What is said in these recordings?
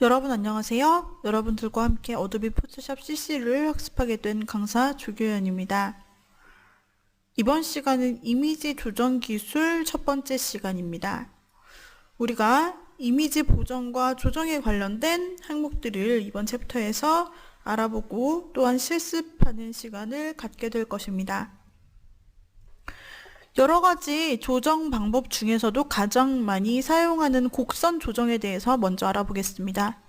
여러분 안녕하세요. 여러분들과 함께 어도비 포토샵 CC를 학습하게 된 강사 조교연입니다. 이번 시간은 이미지 조정 기술 첫 번째 시간입니다. 우리가 이미지 보정과 조정에 관련된 항목들을 이번 챕터에서 알아보고 또한 실습하는 시간을 갖게 될 것입니다. 여러 가지 조정 방법 중에서도 가장 많이 사용하는 곡선 조정에 대해서 먼저 알아보겠습니다.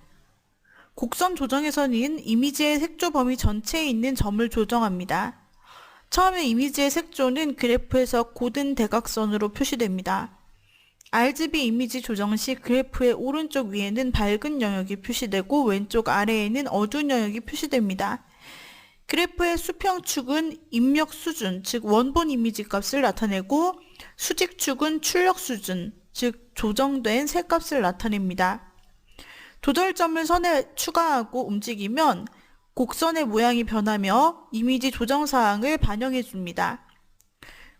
곡선 조정에서는 이미지의 색조 범위 전체에 있는 점을 조정합니다. 처음에 이미지의 색조는 그래프에서 고든 대각선으로 표시됩니다. RGB 이미지 조정 시 그래프의 오른쪽 위에는 밝은 영역이 표시되고 왼쪽 아래에는 어두운 영역이 표시됩니다. 그래프의 수평축은 입력 수준, 즉 원본 이미지 값을 나타내고 수직축은 출력 수준, 즉 조정된 색값을 나타냅니다. 조절점을 선에 추가하고 움직이면 곡선의 모양이 변하며 이미지 조정 사항을 반영해 줍니다.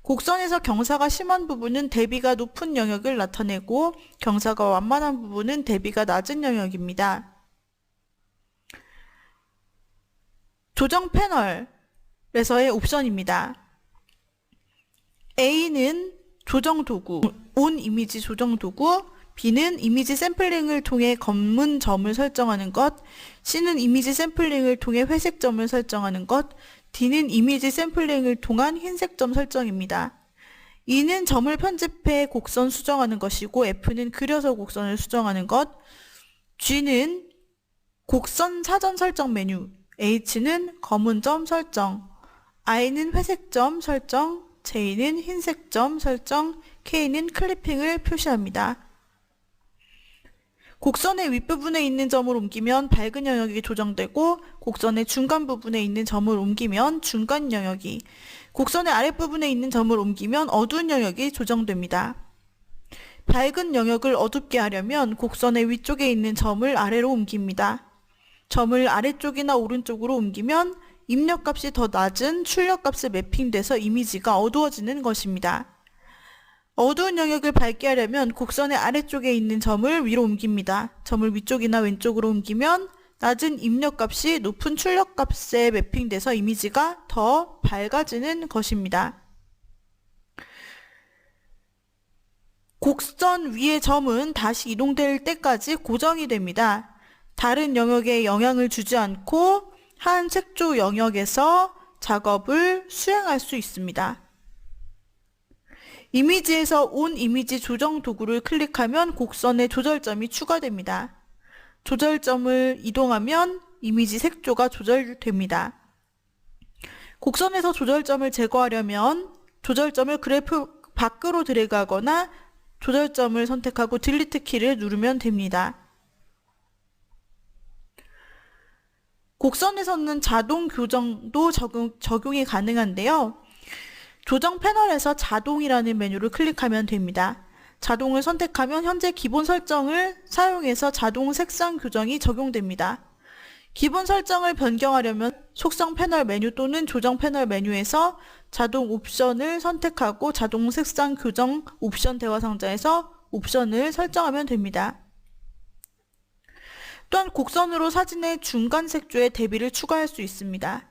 곡선에서 경사가 심한 부분은 대비가 높은 영역을 나타내고 경사가 완만한 부분은 대비가 낮은 영역입니다. 조정 패널에서의 옵션입니다. A는 조정 도구, 온 이미지 조정 도구, B는 이미지 샘플링을 통해 검은 점을 설정하는 것, C는 이미지 샘플링을 통해 회색 점을 설정하는 것, D는 이미지 샘플링을 통한 흰색 점 설정입니다. E는 점을 편집해 곡선 수정하는 것이고 F는 그려서 곡선을 수정하는 것, G는 곡선 사전 설정 메뉴, H는 검은 점 설정, I는 회색 점 설정, J는 흰색 점 설정, K는 클리핑을 표시합니다. 곡선의 윗부분에 있는 점을 옮기면 밝은 영역이 조정되고 곡선의 중간 부분에 있는 점을 옮기면 중간 영역이, 곡선의 아랫부분에 있는 점을 옮기면 어두운 영역이 조정됩니다. 밝은 영역을 어둡게 하려면 곡선의 위쪽에 있는 점을 아래로 옮깁니다. 점을 아래쪽이나 오른쪽으로 옮기면 입력값이 더 낮은 출력값에 매핑돼서 이미지가 어두워지는 것입니다. 어두운 영역을 밝게 하려면 곡선의 아래쪽에 있는 점을 위로 옮깁니다. 점을 위쪽이나 왼쪽으로 옮기면 낮은 입력값이 높은 출력값에 매핑돼서 이미지가 더 밝아지는 것입니다. 곡선 위의 점은 다시 이동될 때까지 고정이 됩니다. 다른 영역에 영향을 주지 않고 한 색조 영역에서 작업을 수행할 수 있습니다. 이미지에서 온 이미지 조정 도구를 클릭하면 곡선의 조절점이 추가됩니다. 조절점을 이동하면 이미지 색조가 조절됩니다. 곡선에서 조절점을 제거하려면 조절점을 그래프 밖으로 드래그하거나 조절점을 선택하고 딜리트 키를 누르면 됩니다. 곡선에서는 자동 교정도 적용이 가능한데요. 조정 패널에서 자동이라는 메뉴를 클릭하면 됩니다. 자동을 선택하면 현재 기본 설정을 사용해서 자동 색상 교정이 적용됩니다. 기본 설정을 변경하려면 속성 패널 메뉴 또는 조정 패널 메뉴에서 자동 옵션을 선택하고 자동 색상 교정 옵션 대화 상자에서 옵션을 설정하면 됩니다. 또한 곡선으로 사진의 중간 색조에 대비를 추가할 수 있습니다.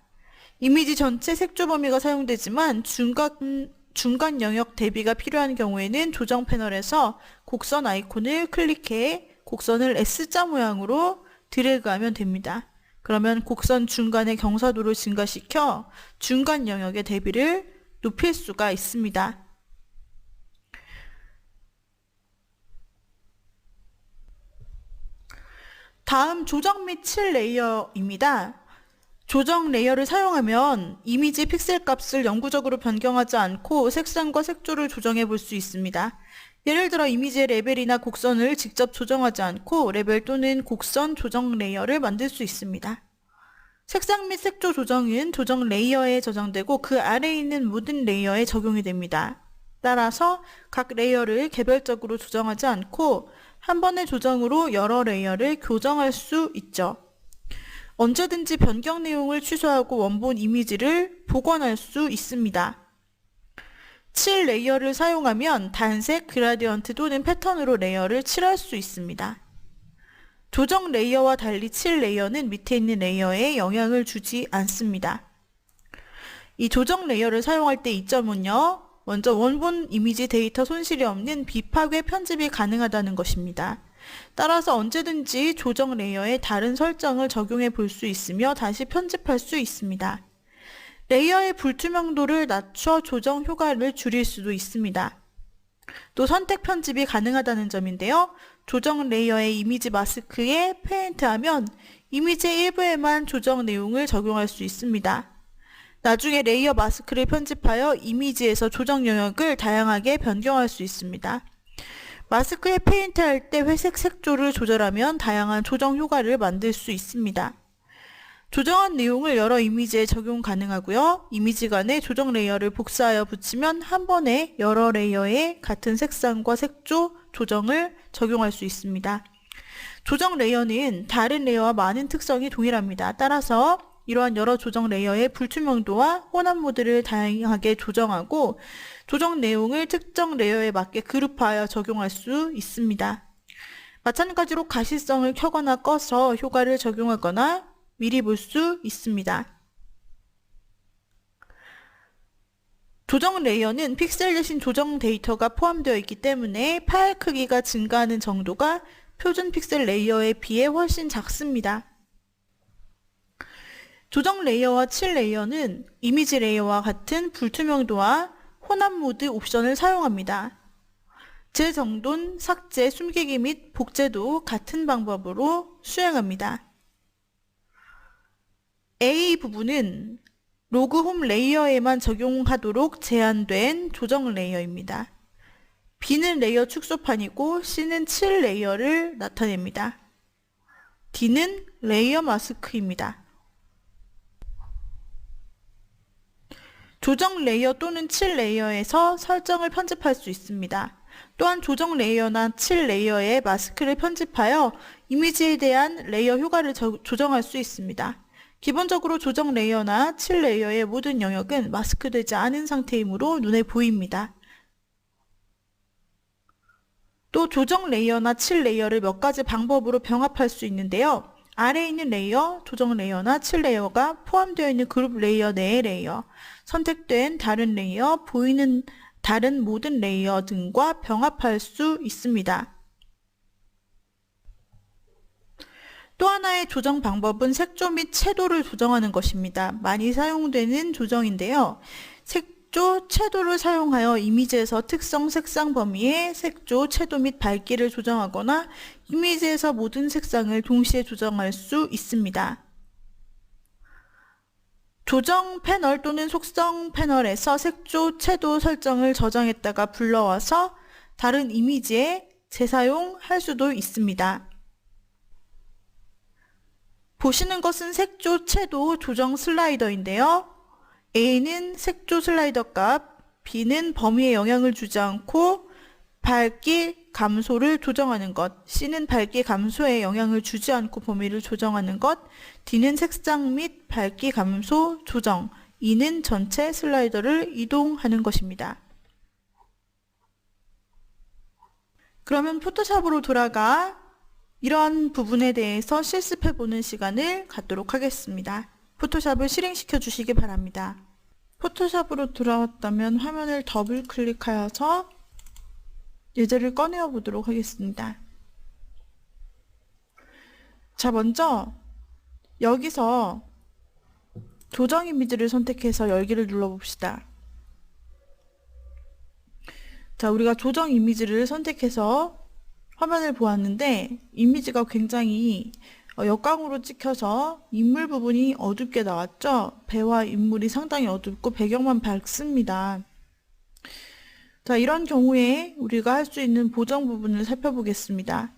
이미지 전체 색조 범위가 사용되지만 중간 영역 대비가 필요한 경우에는 조정 패널에서 곡선 아이콘을 클릭해 곡선을 S자 모양으로 드래그하면 됩니다. 그러면 곡선 중간의 경사도를 증가시켜 중간 영역의 대비를 높일 수가 있습니다. 다음 조정 및 칠 레이어입니다. 조정 레이어를 사용하면 이미지 픽셀 값을 영구적으로 변경하지 않고 색상과 색조를 조정해 볼 수 있습니다. 예를 들어 이미지의 레벨이나 곡선을 직접 조정하지 않고 레벨 또는 곡선 조정 레이어를 만들 수 있습니다. 색상 및 색조 조정은 조정 레이어에 저장되고 그 아래에 있는 모든 레이어에 적용이 됩니다. 따라서 각 레이어를 개별적으로 조정하지 않고 한 번의 조정으로 여러 레이어를 교정할 수 있죠. 언제든지 변경 내용을 취소하고 원본 이미지를 복원할 수 있습니다. 7 레이어를 사용하면 단색, 그라디언트 또는 패턴으로 레이어를 칠할 수 있습니다. 조정 레이어와 달리 칠 레이어는 밑에 있는 레이어에 영향을 주지 않습니다. 이 조정 레이어를 사용할 때 이점은요. 먼저 원본 이미지 데이터 손실이 없는 비파괴 편집이 가능하다는 것입니다. 따라서 언제든지 조정 레이어에 다른 설정을 적용해 볼 수 있으며 다시 편집할 수 있습니다. 레이어의 불투명도를 낮춰 조정 효과를 줄일 수도 있습니다. 또 선택 편집이 가능하다는 점인데요. 조정 레이어의 이미지 마스크에 페인트하면 이미지의 일부에만 조정 내용을 적용할 수 있습니다. 나중에 레이어 마스크를 편집하여 이미지에서 조정 영역을 다양하게 변경할 수 있습니다. 마스크에 페인트할 때 회색 색조를 조절하면 다양한 조정 효과를 만들 수 있습니다. 조정한 내용을 여러 이미지에 적용 가능하고요. 이미지 간에 조정 레이어를 복사하여 붙이면 한 번에 여러 레이어에 같은 색상과 색조 조정을 적용할 수 있습니다. 조정 레이어는 다른 레이어와 많은 특성이 동일합니다. 따라서 이러한 여러 조정 레이어의 불투명도와 혼합 모드를 다양하게 조정하고 조정 내용을 특정 레이어에 맞게 그룹하여 적용할 수 있습니다. 마찬가지로 가시성을 켜거나 꺼서 효과를 적용하거나 미리 볼 수 있습니다. 조정 레이어는 픽셀 대신 조정 데이터가 포함되어 있기 때문에 파일 크기가 증가하는 정도가 표준 픽셀 레이어에 비해 훨씬 작습니다. 조정 레이어와 칠 레이어는 이미지 레이어와 같은 불투명도와 혼합 모드 옵션을 사용합니다. 재정돈, 삭제, 숨기기 및 복제도 같은 방법으로 수행합니다. A 부분은 로그 홈 레이어에만 적용하도록 제한된 조정 레이어입니다. B는 레이어 축소판이고 C는 칠 레이어를 나타냅니다. D는 레이어 마스크입니다. 조정 레이어 또는 칠 레이어에서 설정을 편집할 수 있습니다. 또한 조정 레이어나 칠 레이어의 마스크를 편집하여 이미지에 대한 레이어 효과를 조정할 수 있습니다. 기본적으로 조정 레이어나 칠 레이어의 모든 영역은 마스크되지 않은 상태이므로 눈에 보입니다. 또 조정 레이어나 칠 레이어를 몇 가지 방법으로 병합할 수 있는데요. 아래에 있는 레이어, 조정 레이어나 칠 레이어가 포함되어 있는 그룹 레이어 내의 레이어, 선택된 다른 레이어, 보이는 다른 모든 레이어 등과 병합할 수 있습니다. 또 하나의 조정 방법은 색조 및 채도를 조정하는 것입니다. 많이 사용되는 조정인데요. 색조, 채도를 사용하여 이미지에서 특성 색상 범위의 색조, 채도 및 밝기를 조정하거나 이미지에서 모든 색상을 동시에 조정할 수 있습니다. 조정 패널 또는 속성 패널에서 색조, 채도 설정을 저장했다가 불러와서 다른 이미지에 재사용할 수도 있습니다. 보시는 것은 색조, 채도 조정 슬라이더인데요. A는 색조 슬라이더 값, B는 범위에 영향을 주지 않고 밝기 감소를 조정하는 것, C는 밝기 감소에 영향을 주지 않고 범위를 조정하는 것, D는 색상 및 밝기 감소 조정, E는 전체 슬라이더를 이동하는 것입니다. 그러면 포토샵으로 돌아가 이러한 부분에 대해서 실습해보는 시간을 갖도록 하겠습니다. 포토샵을 실행시켜 주시기 바랍니다. 포토샵으로 돌아왔다면 화면을 더블 클릭하여서 예제를 꺼내어 보도록 하겠습니다. 자, 먼저 여기서 조정 이미지를 선택해서 열기를 눌러봅시다. 자, 우리가 조정 이미지를 선택해서 화면을 보았는데 이미지가 굉장히 역광으로 찍혀서 인물 부분이 어둡게 나왔죠? 배와 인물이 상당히 어둡고 배경만 밝습니다. 자, 이런 경우에 우리가 할 수 있는 보정 부분을 살펴보겠습니다.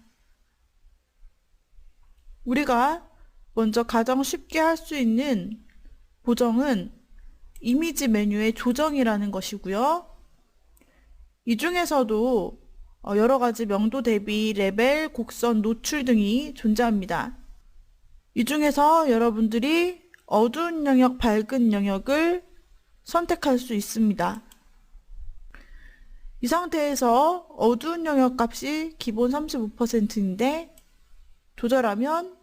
우리가 먼저 가장 쉽게 할 수 있는 보정은 이미지 메뉴의 조정이라는 것이고요. 이 중에서도 여러 가지 명도 대비, 레벨, 곡선, 노출 등이 존재합니다. 이 중에서 여러분들이 어두운 영역, 밝은 영역을 선택할 수 있습니다. 이 상태에서 어두운 영역 값이 기본 35%인데 조절하면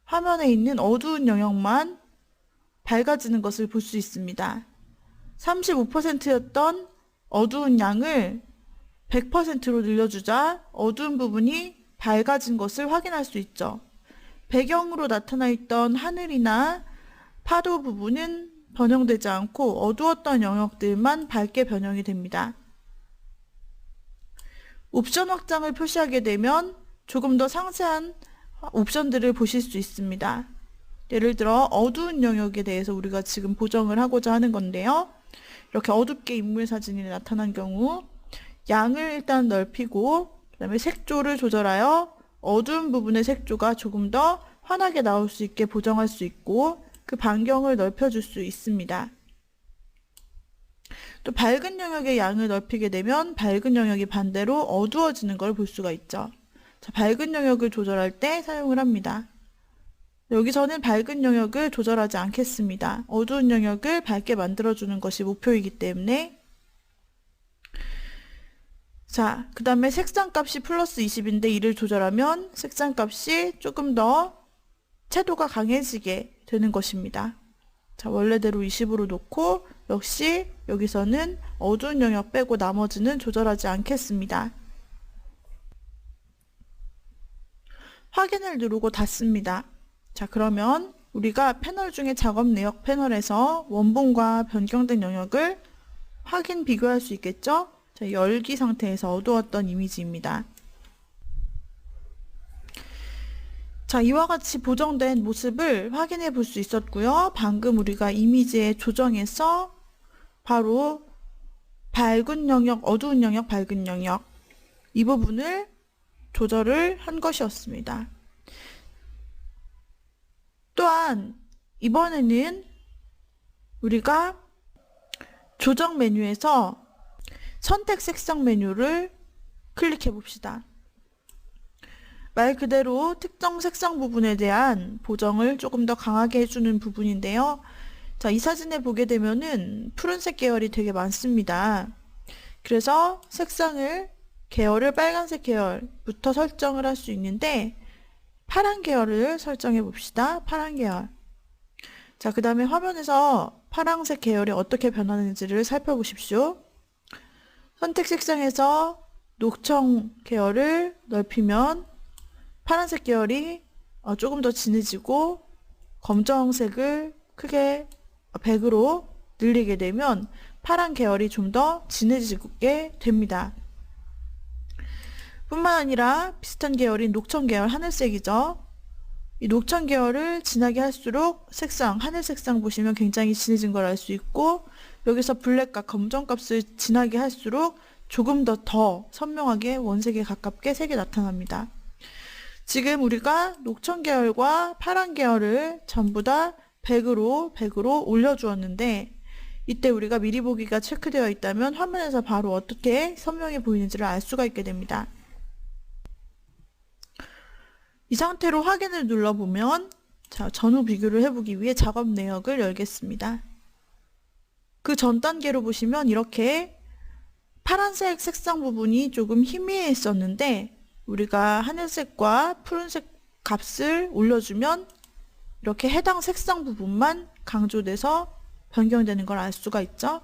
화면에 있는 어두운 영역만 밝아지는 것을 볼 수 있습니다. 35%였던 어두운 양을 100%로 늘려주자 어두운 부분이 밝아진 것을 확인할 수 있죠. 배경으로 나타나 있던 하늘이나 파도 부분은 변형되지 않고 어두웠던 영역들만 밝게 변형이 됩니다. 옵션 확장을 표시하게 되면 조금 더 상세한 옵션들을 보실 수 있습니다. 예를 들어 어두운 영역에 대해서 우리가 지금 보정을 하고자 하는 건데요. 이렇게 어둡게 인물 사진이 나타난 경우 양을 일단 넓히고 그 다음에 색조를 조절하여 어두운 부분의 색조가 조금 더 환하게 나올 수 있게 보정할 수 있고 그 반경을 넓혀줄 수 있습니다. 또 밝은 영역의 양을 넓히게 되면 밝은 영역이 반대로 어두워지는 걸 볼 수가 있죠. 자, 밝은 영역을 조절할 때 사용을 합니다. 여기서는 밝은 영역을 조절하지 않겠습니다. 어두운 영역을 밝게 만들어주는 것이 목표이기 때문에. 자, 그 다음에 색상 값이 플러스 20인데 이를 조절하면 색상 값이 조금 더 채도가 강해지게 되는 것입니다. 자, 원래대로 20으로 놓고 역시 여기서는 어두운 영역 빼고 나머지는 조절하지 않겠습니다. 확인을 누르고 닫습니다. 자, 그러면 우리가 패널 중에 작업 내역 패널에서 원본과 변경된 영역을 확인 비교할 수 있겠죠? 자, 열기 상태에서 어두웠던 이미지입니다. 자, 이와 같이 보정된 모습을 확인해 볼 수 있었고요. 방금 우리가 이미지의 조정에서 바로 밝은 영역, 어두운 영역, 밝은 영역 이 부분을 조절을 한 것이었습니다. 또한 이번에는 우리가 조정 메뉴에서 선택 색상 메뉴를 클릭해 봅시다. 말 그대로 특정 색상 부분에 대한 보정을 조금 더 강하게 해주는 부분인데요. 자, 이 사진을 보게 되면은 푸른색 계열이 되게 많습니다. 그래서 색상을 계열을 빨간색 계열부터 설정을 할 수 있는데 파란 계열을 설정해 봅시다. 파란 계열. 자, 그 다음에 화면에서 파란색 계열이 어떻게 변하는지를 살펴보십시오. 선택 색상에서 녹청 계열을 넓히면 파란색 계열이 조금 더 진해지고 검정색을 크게 100으로 늘리게 되면 파란 계열이 좀 더 진해지게 됩니다. 뿐만 아니라 비슷한 계열인 녹청 계열 하늘색이죠. 이 녹청 계열을 진하게 할수록 색상, 하늘 색상 보시면 굉장히 진해진 걸 알 수 있고 여기서 블랙과 검정 값을 진하게 할수록 조금 더 선명하게 원색에 가깝게 색이 나타납니다. 지금 우리가 녹청 계열과 파란 계열을 전부 다 100으로 올려주었는데 이때 우리가 미리 보기가 체크되어 있다면 화면에서 바로 어떻게 선명해 보이는지를 알 수가 있게 됩니다. 이 상태로 확인을 눌러보면 자, 전후 비교를 해보기 위해 작업 내역을 열겠습니다. 그 전 단계로 보시면 이렇게 파란색 색상 부분이 조금 희미해 있었는데 우리가 하늘색과 푸른색 값을 올려주면 이렇게 해당 색상 부분만 강조돼서 변경되는 걸 알 수가 있죠.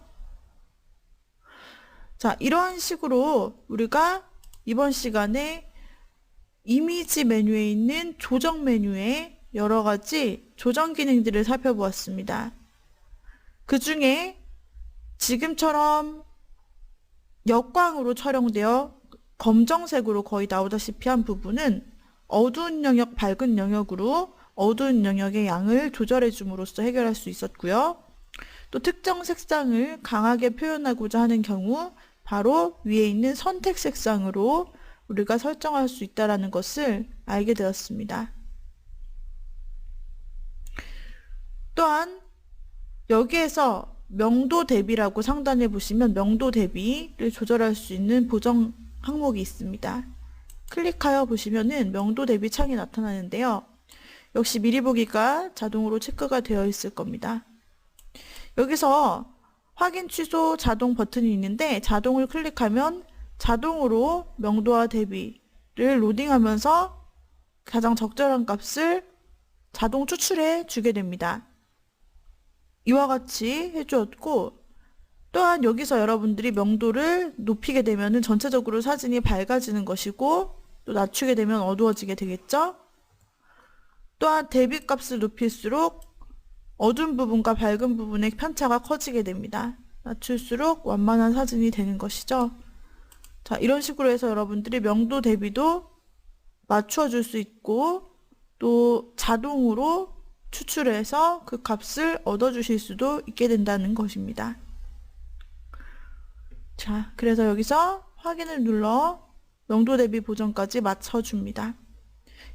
자, 이러한 식으로 우리가 이번 시간에 이미지 메뉴에 있는 조정 메뉴의 여러 가지 조정 기능들을 살펴보았습니다. 그 중에 지금처럼 역광으로 촬영되어 검정색으로 거의 나오다시피 한 부분은 어두운 영역, 밝은 영역으로 어두운 영역의 양을 조절해 줌으로써 해결할 수 있었고요. 또 특정 색상을 강하게 표현하고자 하는 경우 바로 위에 있는 선택 색상으로 우리가 설정할 수 있다는 것을 알게 되었습니다. 또한 여기에서 명도 대비라고 상단에 보시면 명도 대비를 조절할 수 있는 보정 항목이 있습니다. 클릭하여 보시면은 명도 대비 창이 나타나는데요. 역시 미리 보기가 자동으로 체크가 되어 있을 겁니다. 여기서 확인 취소 자동 버튼이 있는데 자동을 클릭하면 자동으로 명도와 대비를 로딩하면서 가장 적절한 값을 자동 추출해 주게 됩니다. 이와 같이 해주었고, 또한 여기서 여러분들이 명도를 높이게 되면 전체적으로 사진이 밝아지는 것이고, 또 낮추게 되면 어두워지게 되겠죠? 또한 대비값을 높일수록 어두운 부분과 밝은 부분의 편차가 커지게 됩니다. 낮출수록 완만한 사진이 되는 것이죠. 자, 이런 식으로 해서 여러분들이 명도 대비도 맞추어 줄 수 있고, 또 자동으로 추출해서 그 값을 얻어 주실 수도 있게 된다는 것입니다. 자, 그래서 여기서 확인을 눌러 명도 대비 보정까지 맞춰줍니다.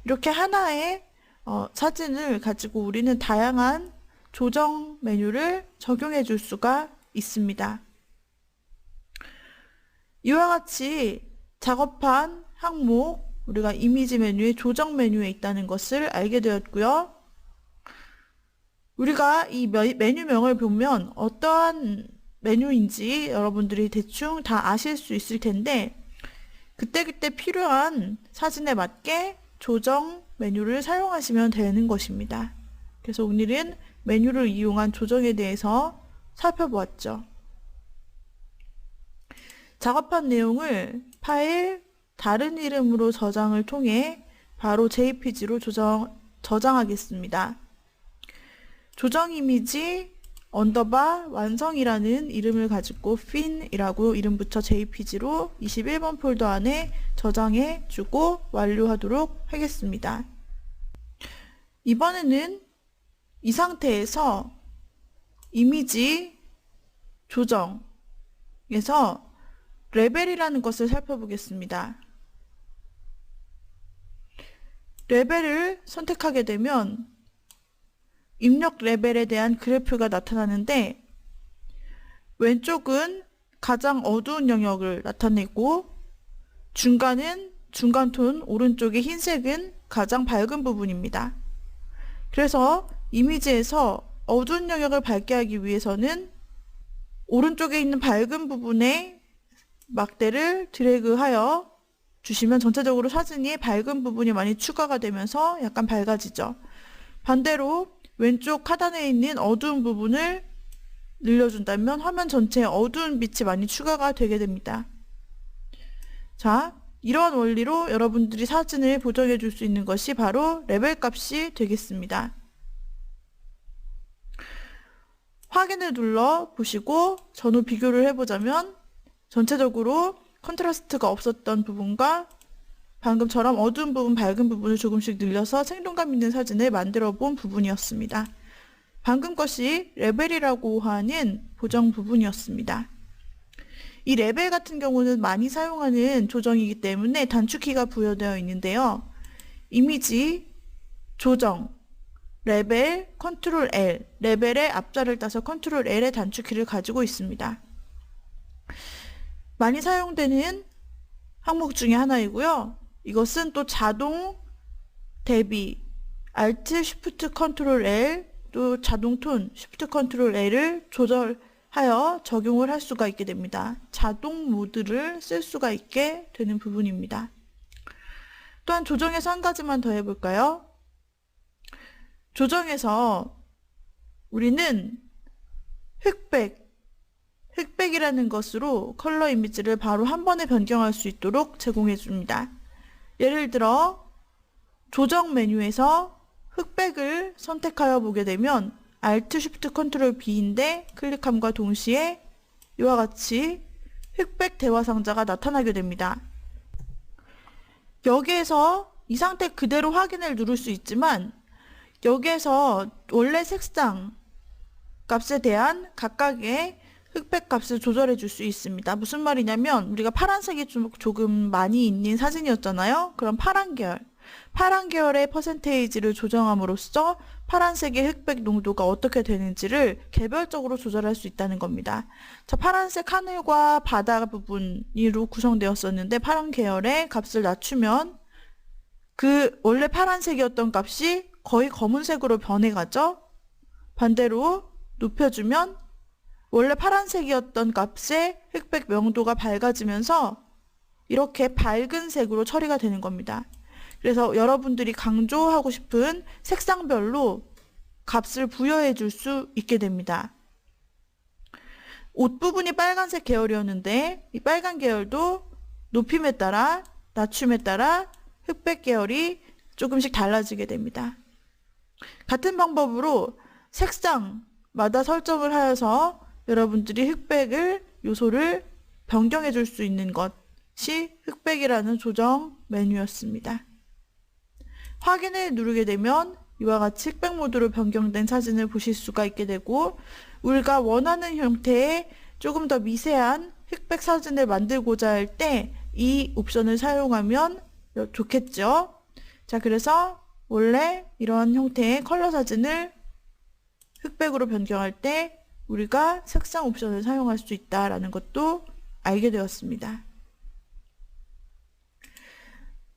이렇게 하나의 사진을 가지고 우리는 다양한 조정 메뉴를 적용해 줄 수가 있습니다. 이와 같이 작업한 항목, 우리가 이미지 메뉴의 조정 메뉴에 있다는 것을 알게 되었고요. 우리가 이 메뉴명을 보면 어떠한 메뉴인지 여러분들이 대충 다 아실 수 있을 텐데, 그때그때 필요한 사진에 맞게 조정 메뉴를 사용하시면 되는 것입니다. 그래서 오늘은 메뉴를 이용한 조정에 대해서 살펴보았죠. 작업한 내용을 파일 다른 이름으로 저장을 통해 바로 JPG로 저장하겠습니다. 조정 이미지 언더바 완성이라는 이름을 가지고 fin이라고 이름 붙여 JPG로 21번 폴더 안에 저장해 주고 완료하도록 하겠습니다. 이번에는 이 상태에서 이미지 조정에서 레벨이라는 것을 살펴보겠습니다. 레벨을 선택하게 되면 입력 레벨에 대한 그래프가 나타나는데, 왼쪽은 가장 어두운 영역을 나타내고, 중간은 중간 톤, 오른쪽의 흰색은 가장 밝은 부분입니다. 그래서 이미지에서 어두운 영역을 밝게 하기 위해서는 오른쪽에 있는 밝은 부분에 막대를 드래그하여 주시면 전체적으로 사진이 밝은 부분이 많이 추가가 되면서 약간 밝아지죠. 반대로 왼쪽 하단에 있는 어두운 부분을 늘려준다면 화면 전체에 어두운 빛이 많이 추가가 되게 됩니다. 자, 이러한 원리로 여러분들이 사진을 보정해 줄 수 있는 것이 바로 레벨 값이 되겠습니다. 확인을 눌러 보시고 전후 비교를 해보자면 전체적으로 컨트라스트가 없었던 부분과 방금처럼 어두운 부분, 밝은 부분을 조금씩 늘려서 생동감 있는 사진을 만들어 본 부분이었습니다. 방금 것이 레벨이라고 하는 보정 부분이었습니다. 이 레벨 같은 경우는 많이 사용하는 조정이기 때문에 단축키가 부여되어 있는데요. 이미지, 조정, 레벨, 컨트롤 L, 레벨의 앞자를 따서 컨트롤 L의 단축키를 가지고 있습니다. 많이 사용되는 항목 중에 하나이고요. 이것은 또 자동 대비, Alt, Shift, Ctrl L, 또 자동 톤, Shift, Ctrl L을 조절하여 적용을 할 수가 있게 됩니다. 자동 모드를 쓸 수가 있게 되는 부분입니다. 또한 조정에서 한 가지만 더 해볼까요? 조정에서 우리는 흑백이라는 것으로 컬러 이미지를 바로 한 번에 변경할 수 있도록 제공해 줍니다. 예를 들어 조정 메뉴에서 흑백을 선택하여 보게 되면 Alt, Shift, Ctrl B인데 클릭함과 동시에 이와 같이 흑백 대화 상자가 나타나게 됩니다. 여기에서 이 상태 그대로 확인을 누를 수 있지만 여기에서 원래 색상 값에 대한 각각의 흑백 값을 조절해 줄 수 있습니다. 무슨 말이냐면 우리가 파란색이 조금 많이 있는 사진이었잖아요. 그럼 파란 계열의 퍼센테이지를 조정함으로써 파란색의 흑백 농도가 어떻게 되는지를 개별적으로 조절할 수 있다는 겁니다. 자, 파란색 하늘과 바다 부분으로 구성되었었는데 파란 계열의 값을 낮추면 그 원래 파란색이었던 값이 거의 검은색으로 변해가죠. 반대로 높여주면 원래 파란색이었던 값의 흑백 명도가 밝아지면서 이렇게 밝은 색으로 처리가 되는 겁니다. 그래서 여러분들이 강조하고 싶은 색상별로 값을 부여해 줄 수 있게 됩니다. 옷 부분이 빨간색 계열이었는데 이 빨간 계열도 높임에 따라 낮춤에 따라 흑백 계열이 조금씩 달라지게 됩니다. 같은 방법으로 색상마다 설정을 하여서 여러분들이 흑백을 요소를 변경해 줄 수 있는 것이 흑백이라는 조정 메뉴였습니다. 확인을 누르게 되면 이와 같이 흑백 모드로 변경된 사진을 보실 수가 있게 되고, 우리가 원하는 형태의 조금 더 미세한 흑백 사진을 만들고자 할 때 이 옵션을 사용하면 좋겠죠. 자, 그래서 원래 이런 형태의 컬러 사진을 흑백으로 변경할 때 우리가 색상 옵션을 사용할 수 있다라는 것도 알게 되었습니다.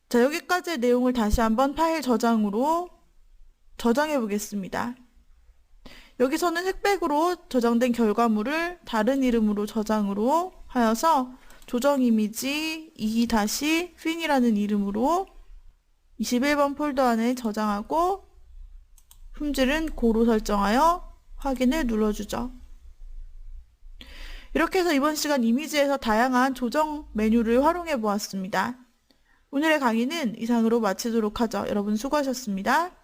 자, 여기까지의 내용을 다시 한번 파일 저장으로 저장해 보겠습니다. 여기서는 흑백으로 저장된 결과물을 다른 이름으로 저장으로 하여서 조정 이미지 2-fin이라는 이름으로 21번 폴더 안에 저장하고 품질은 고로 설정하여 확인을 눌러주죠. 이렇게 해서 이번 시간 이미지에서 다양한 조정 메뉴를 활용해 보았습니다. 오늘의 강의는 이상으로 마치도록 하죠. 여러분 수고하셨습니다.